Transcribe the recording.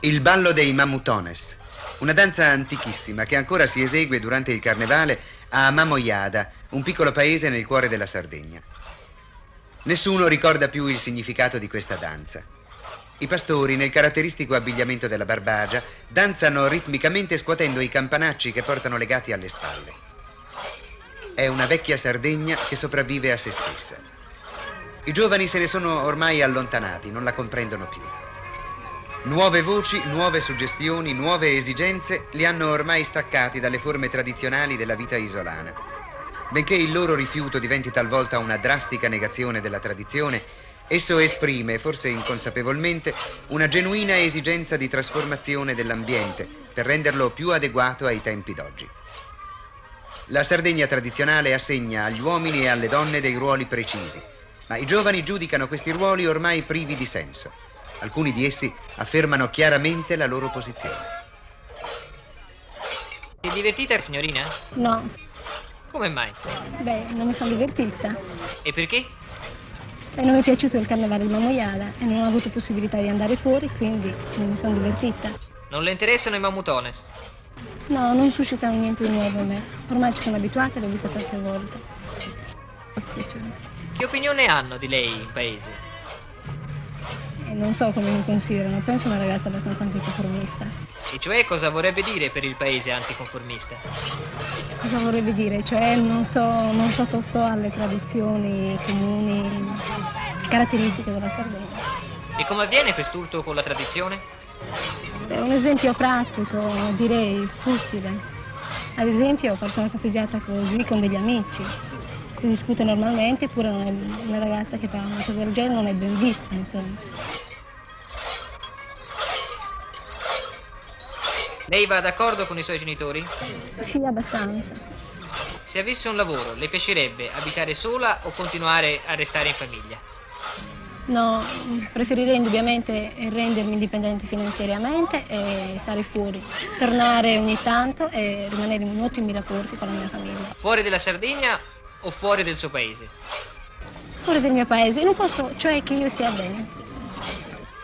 Il ballo dei Mamutones, una danza antichissima che ancora si esegue durante il carnevale a Mamoiada, un piccolo paese nel cuore della Sardegna. Nessuno ricorda più il significato di questa danza. I pastori, nel caratteristico abbigliamento della Barbagia, danzano ritmicamente scuotendo i campanacci che portano legati alle spalle. È una vecchia Sardegna che sopravvive a se stessa. I giovani se ne sono ormai allontanati, non la comprendono più. Nuove voci, nuove suggestioni, nuove esigenze li hanno ormai staccati dalle forme tradizionali della vita isolana. Benché il loro rifiuto diventi talvolta una drastica negazione della tradizione, esso esprime, forse inconsapevolmente, una genuina esigenza di trasformazione dell'ambiente per renderlo più adeguato ai tempi d'oggi. La Sardegna tradizionale assegna agli uomini e alle donne dei ruoli precisi, ma i giovani giudicano questi ruoli ormai privi di senso. Alcuni di essi affermano chiaramente la loro posizione. Si è divertita, signorina? No. Come mai? Beh, non mi sono divertita. E perché? E non mi è piaciuto il carnevale di Mamoiada e non ho avuto possibilità di andare fuori, quindi non mi sono divertita. Non le interessano i Mamutones? No, non suscitano niente di nuovo a me. Ormai ci sono abituata e l'ho vista tante volte. Che opinione hanno di lei in paese? Non so come mi considerano, penso una ragazza abbastanza anticonformista. E cioè cosa vorrebbe dire per il paese anticonformista? Cosa vorrebbe dire? Cioè non sottosto alle tradizioni comuni, caratteristiche della Sardegna. E come avviene quest'urto con la tradizione? È un esempio pratico, direi, futile. Ad esempio, ho fatto una passeggiata così con degli amici. Si discute normalmente, eppure una ragazza che fa una cosa del genere non è ben vista, insomma. Lei va d'accordo con i suoi genitori? Sì, abbastanza. Se avesse un lavoro, le piacerebbe abitare sola o continuare a restare in famiglia? No, preferirei indubbiamente rendermi indipendente finanziariamente e stare fuori, tornare ogni tanto e rimanere in ottimi rapporti con la mia famiglia. Fuori della Sardegna o fuori del suo paese? Fuori del mio paese, in un posto, cioè che io stia bene.